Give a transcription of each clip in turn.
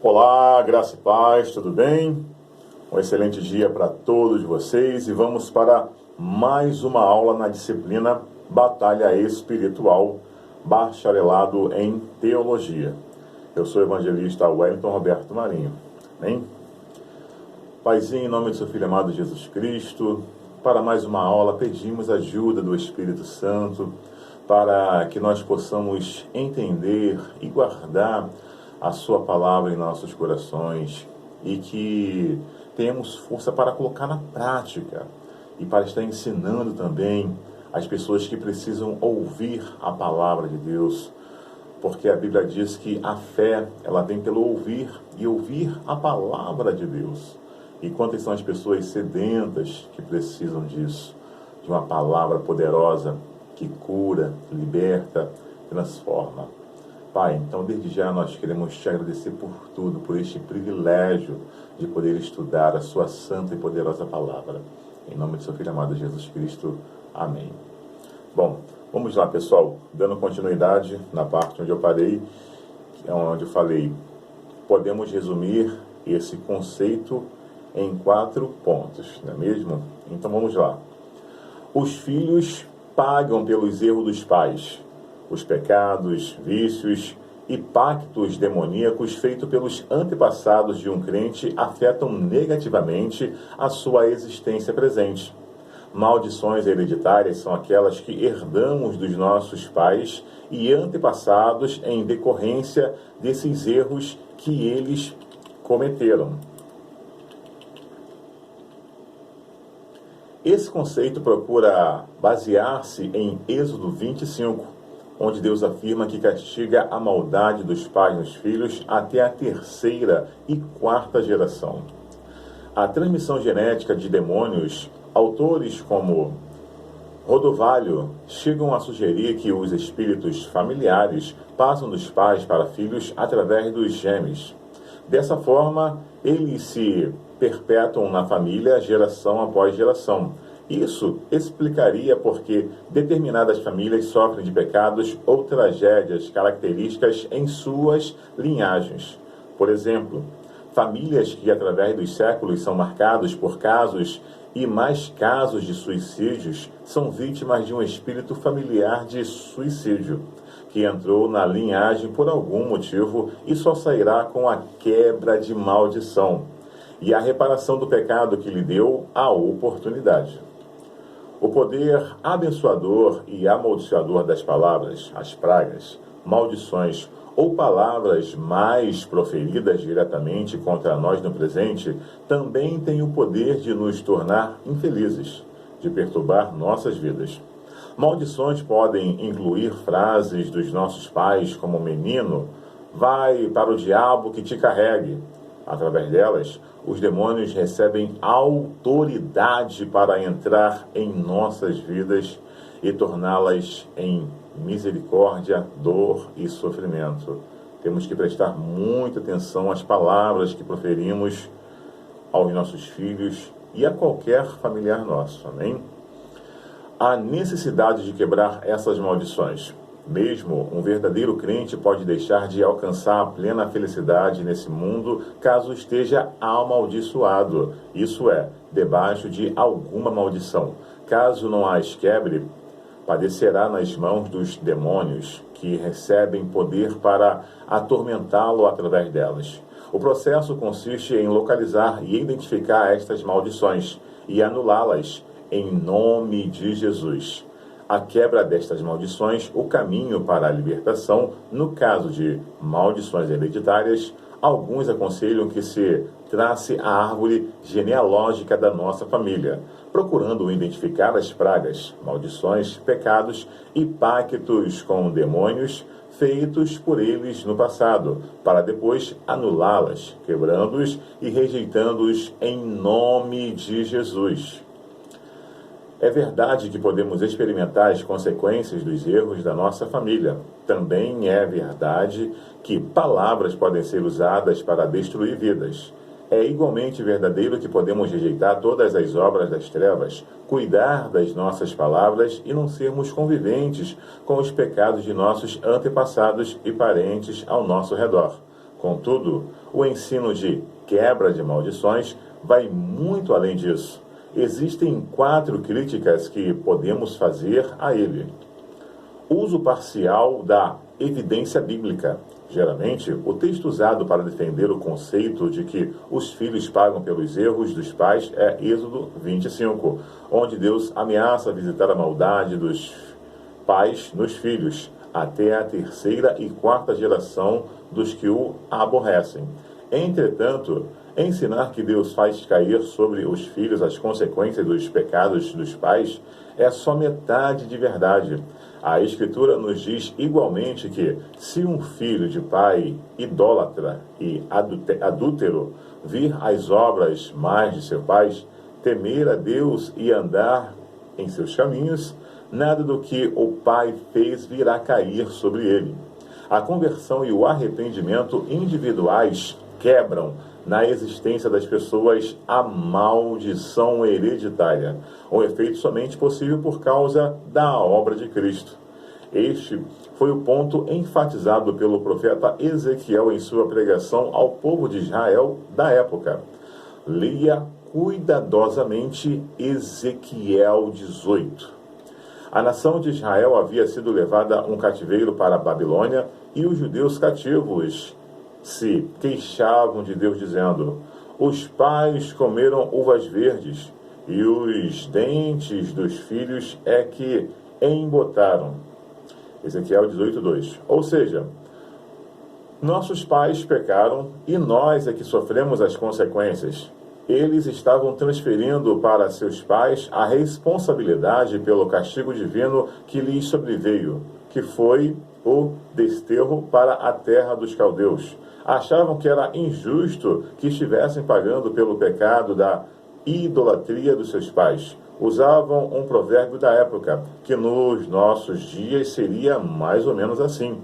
Olá, graça e paz, tudo bem? Um excelente dia para todos vocês e vamos para mais uma aula na disciplina Batalha Espiritual, bacharelado em Teologia. Eu sou o evangelista Wellington Roberto Marinho. Amém? Paizinho, em nome do seu Filho amado Jesus Cristo, para mais uma aula pedimos ajuda do Espírito Santo para que nós possamos entender e guardar a sua palavra em nossos corações e que tenhamos força para colocar na prática e para estar ensinando também as pessoas que precisam ouvir a palavra de Deus, porque a Bíblia diz que a fé, ela vem pelo ouvir e ouvir a palavra de Deus. E quantas são as pessoas sedentas que precisam disso, de uma palavra poderosa que cura, liberta, transforma. Pai, então desde já nós queremos te agradecer por tudo, por este privilégio de poder estudar a sua santa e poderosa palavra. Em nome do seu Filho amado Jesus Cristo. Amém. Bom, vamos lá, pessoal, dando continuidade na parte onde eu parei, onde eu falei, podemos resumir esse conceito em 4 pontos, não é mesmo? Então vamos lá. Os filhos pagam pelos erros dos pais. Os pecados, vícios e pactos demoníacos feitos pelos antepassados de um crente afetam negativamente a sua existência presente. Maldições hereditárias são aquelas que herdamos dos nossos pais e antepassados em decorrência desses erros que eles cometeram. Esse conceito procura basear-se em Êxodo 25, onde Deus afirma que castiga a maldade dos pais nos filhos até a 3ª e 4ª geração. A transmissão genética de demônios, autores como Rodovalho chegam a sugerir que os espíritos familiares passam dos pais para filhos através dos genes. Dessa forma, eles se perpetuam na família geração após geração. Isso explicaria por que determinadas famílias sofrem de pecados ou tragédias características em suas linhagens. Por exemplo, famílias que através dos séculos são marcadas por casos e mais casos de suicídios são vítimas de um espírito familiar de suicídio, que entrou na linhagem por algum motivo e só sairá com a quebra de maldição e a reparação do pecado que lhe deu a oportunidade. O poder abençoador e amaldiçoador das palavras, as pragas, maldições ou palavras mais proferidas diretamente contra nós no presente, também tem o poder de nos tornar infelizes, de perturbar nossas vidas. Maldições podem incluir frases dos nossos pais como menino, vai para o diabo que te carregue. Através delas, os demônios recebem autoridade para entrar em nossas vidas e torná-las em misericórdia, dor e sofrimento. Temos que prestar muita atenção às palavras que proferimos aos nossos filhos e a qualquer familiar nosso, amém? Há necessidade de quebrar essas maldições. Mesmo um verdadeiro crente pode deixar de alcançar a plena felicidade nesse mundo caso esteja amaldiçoado, isso é, debaixo de alguma maldição. Caso não as quebre, padecerá nas mãos dos demônios, que recebem poder para atormentá-lo através delas. O processo consiste em localizar e identificar estas maldições e anulá-las em nome de Jesus. A quebra destas maldições, o caminho para a libertação. No caso de maldições hereditárias, alguns aconselham que se trace a árvore genealógica da nossa família, procurando identificar as pragas, maldições, pecados e pactos com demônios feitos por eles no passado, para depois anulá-las, quebrando-os e rejeitando-os em nome de Jesus. É verdade que podemos experimentar as consequências dos erros da nossa família. Também é verdade que palavras podem ser usadas para destruir vidas. É igualmente verdadeiro que podemos rejeitar todas as obras das trevas, cuidar das nossas palavras e não sermos conviventes com os pecados de nossos antepassados e parentes ao nosso redor. Contudo, o ensino de quebra de maldições vai muito além disso. Existem 4 críticas que podemos fazer a ele. Uso parcial da evidência bíblica. Geralmente, o texto usado para defender o conceito de que os filhos pagam pelos erros dos pais é Êxodo 25, onde Deus ameaça visitar a maldade dos pais nos filhos, até a 3ª e 4ª geração dos que o aborrecem. Entretanto, ensinar que Deus faz cair sobre os filhos as consequências dos pecados dos pais é só metade de verdade. A Escritura nos diz igualmente que, se um filho de pai idólatra e adúltero vir as obras más de seu pai, temer a Deus e andar em seus caminhos, nada do que o pai fez virá cair sobre ele. A conversão e o arrependimento individuais quebram na existência das pessoas a maldição hereditária, um efeito somente possível por causa da obra de Cristo. Este foi o ponto enfatizado pelo profeta Ezequiel em sua pregação ao povo de Israel da época. Leia cuidadosamente Ezequiel 18. A nação de Israel havia sido levada um cativeiro para a Babilônia e os judeus cativos se queixavam de Deus dizendo: os pais comeram uvas verdes e os dentes dos filhos é que embotaram. Ezequiel 18:2. Ou seja, nossos pais pecaram e nós é que sofremos as consequências. Eles estavam transferindo para seus pais a responsabilidade pelo castigo divino que lhes sobreveio, que foi o desterro para a terra dos caldeus. Achavam que era injusto que estivessem pagando pelo pecado da idolatria dos seus pais. Usavam um provérbio da época, que nos nossos dias seria mais ou menos assim: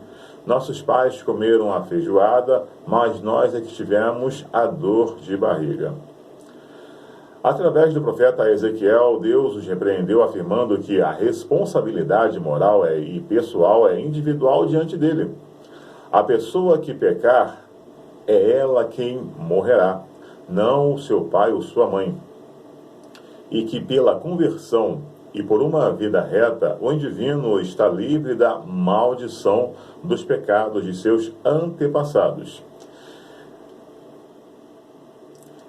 nossos pais comeram a feijoada, mas nós é que tivemos a dor de barriga. Através do profeta Ezequiel, Deus os repreendeu afirmando que a responsabilidade moral e pessoal é individual diante dele. A pessoa que pecar, é ela quem morrerá, não o seu pai ou sua mãe. E que pela conversão e por uma vida reta, o indivíduo está livre da maldição dos pecados de seus antepassados.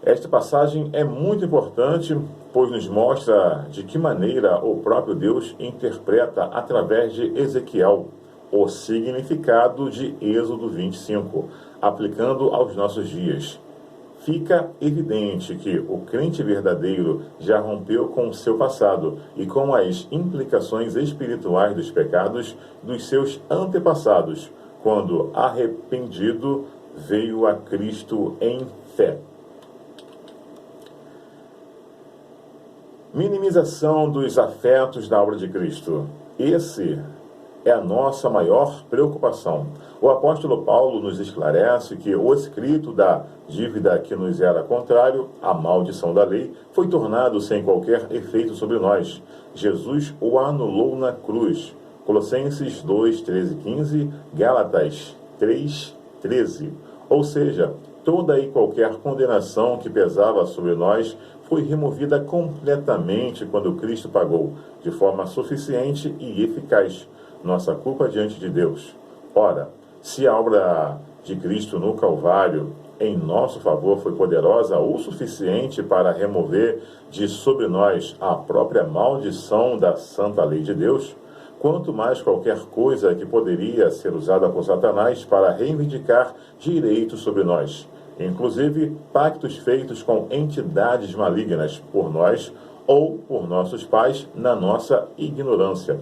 Esta passagem é muito importante, pois nos mostra de que maneira o próprio Deus interpreta, através de Ezequiel, o significado de Êxodo 25, aplicando aos nossos dias. Fica evidente que o crente verdadeiro já rompeu com o seu passado e com as implicações espirituais dos pecados dos seus antepassados, quando arrependido veio a Cristo em fé. Minimização dos afetos da obra de Cristo. Esse é a nossa maior preocupação. O apóstolo Paulo nos esclarece que o escrito da dívida que nos era contrário, a maldição da lei, foi tornado sem qualquer efeito sobre nós. Jesus o anulou na cruz. Colossenses 2, 13 e 15, Gálatas 3, 13. Ou seja, toda e qualquer condenação que pesava sobre nós foi removida completamente quando Cristo pagou, de forma suficiente e eficaz, nossa culpa diante de Deus. Ora, se a obra de Cristo no Calvário em nosso favor foi poderosa o suficiente para remover de sobre nós a própria maldição da santa lei de Deus, quanto mais qualquer coisa que poderia ser usada por Satanás para reivindicar direitos sobre nós, inclusive pactos feitos com entidades malignas por nós ou por nossos pais na nossa ignorância.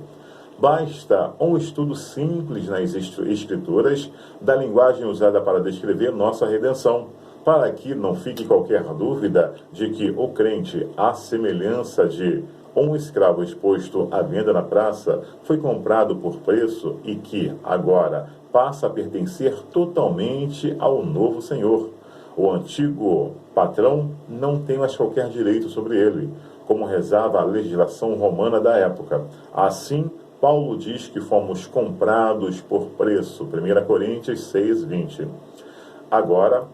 Basta um estudo simples nas Escrituras da linguagem usada para descrever nossa redenção, para que não fique qualquer dúvida de que o crente, à semelhança de um escravo exposto à venda na praça, foi comprado por preço e que, agora, passa a pertencer totalmente ao novo Senhor. O antigo patrão não tem mais qualquer direito sobre ele, como rezava a legislação romana da época. Assim, Paulo diz que fomos comprados por preço, 1 Coríntios 6, 20. Agora,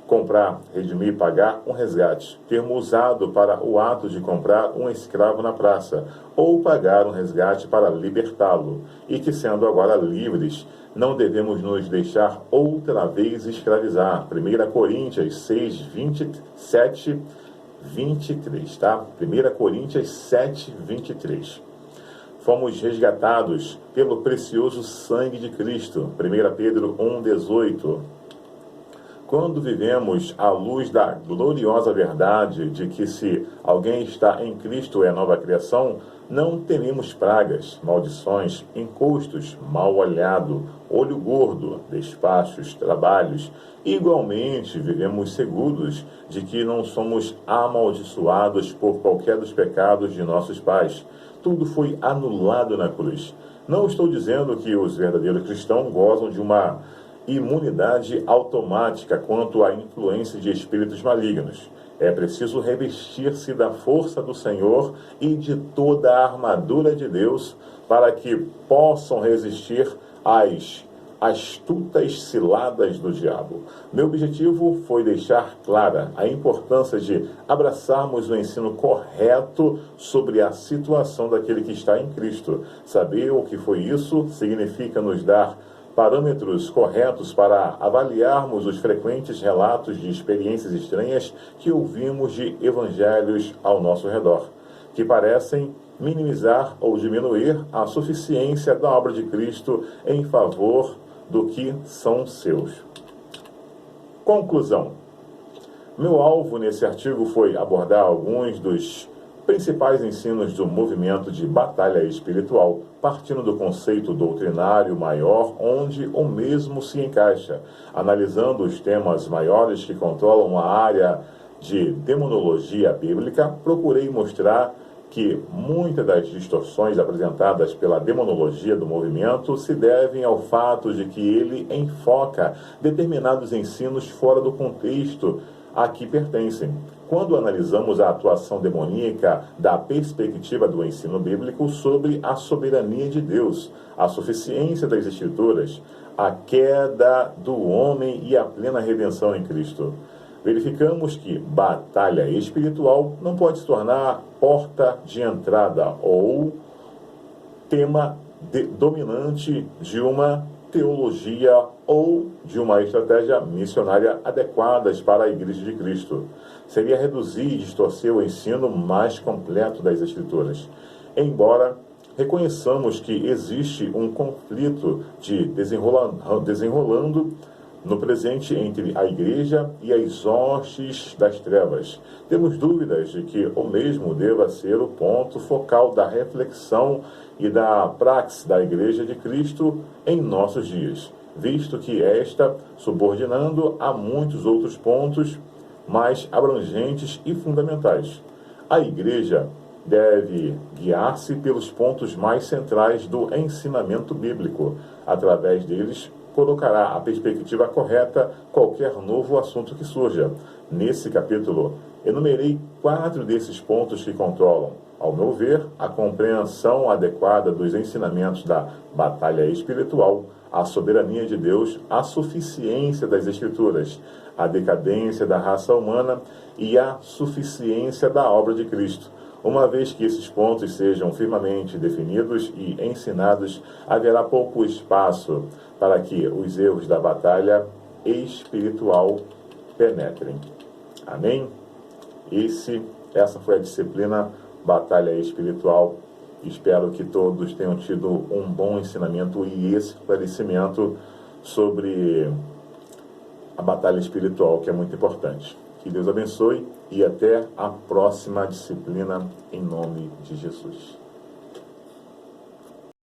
comprar, redimir, pagar um resgate, termo usado para o ato de comprar um escravo na praça, ou pagar um resgate para libertá-lo, e que, sendo agora livres, não devemos nos deixar outra vez escravizar. 1 Coríntios 6, 27, 23, tá? 1 Coríntios 7, 23. Fomos resgatados pelo precioso sangue de Cristo. 1 Pedro 1, 18. Quando vivemos à luz da gloriosa verdade de que se alguém está em Cristo é nova criação, não tememos pragas, maldições, encostos, mal olhado, olho gordo, despachos, trabalhos. Igualmente, vivemos seguros de que não somos amaldiçoados por qualquer dos pecados de nossos pais. Tudo foi anulado na cruz. Não estou dizendo que os verdadeiros cristãos gozam de uma imunidade automática quanto à influência de espíritos malignos. É preciso revestir-se da força do Senhor e de toda a armadura de Deus para que possam resistir às astutas ciladas do diabo. Meu objetivo foi deixar clara a importância de abraçarmos o ensino correto sobre a situação daquele que está em Cristo. Saber o que foi isso significa nos dar parâmetros corretos para avaliarmos os frequentes relatos de experiências estranhas que ouvimos de evangelhos ao nosso redor, que parecem minimizar ou diminuir a suficiência da obra de Cristo em favor do que são seus. Conclusão. Meu alvo nesse artigo foi abordar alguns dos principais ensinos do movimento de batalha espiritual, partindo do conceito doutrinário maior onde o mesmo se encaixa, analisando os temas maiores que controlam a área de demonologia bíblica. Procurei mostrar que muitas das distorções apresentadas pela demonologia do movimento se devem ao fato de que ele enfoca determinados ensinos fora do contexto a que pertencem. Quando analisamos a atuação demoníaca da perspectiva do ensino bíblico sobre a soberania de Deus, a suficiência das Escrituras, a queda do homem e a plena redenção em Cristo, verificamos que batalha espiritual não pode se tornar porta de entrada ou tema dominante de uma teologia ou de uma estratégia missionária adequadas para a Igreja de Cristo. Seria reduzir e distorcer o ensino mais completo das Escrituras. Embora reconheçamos que existe um conflito de desenrolando no presente entre a Igreja e as hostes das trevas, temos dúvidas de que o mesmo deva ser o ponto focal da reflexão e da praxe da Igreja de Cristo em nossos dias, visto que esta, subordinando a muitos outros pontos mais abrangentes e fundamentais. A Igreja deve guiar-se pelos pontos mais centrais do ensinamento bíblico. Através deles, colocará a perspectiva correta qualquer novo assunto que surja. Nesse capítulo, enumerei 4 desses pontos que controlam, ao meu ver, a compreensão adequada dos ensinamentos da batalha espiritual, a soberania de Deus, a suficiência das Escrituras, a decadência da raça humana e a suficiência da obra de Cristo. Uma vez que esses pontos sejam firmemente definidos e ensinados, haverá pouco espaço para que os erros da batalha espiritual penetrem. Amém? Essa foi a disciplina Batalha Espiritual. Espero que todos tenham tido um bom ensinamento e esclarecimento sobre a batalha espiritual, que é muito importante. Que Deus abençoe e até a próxima disciplina, em nome de Jesus.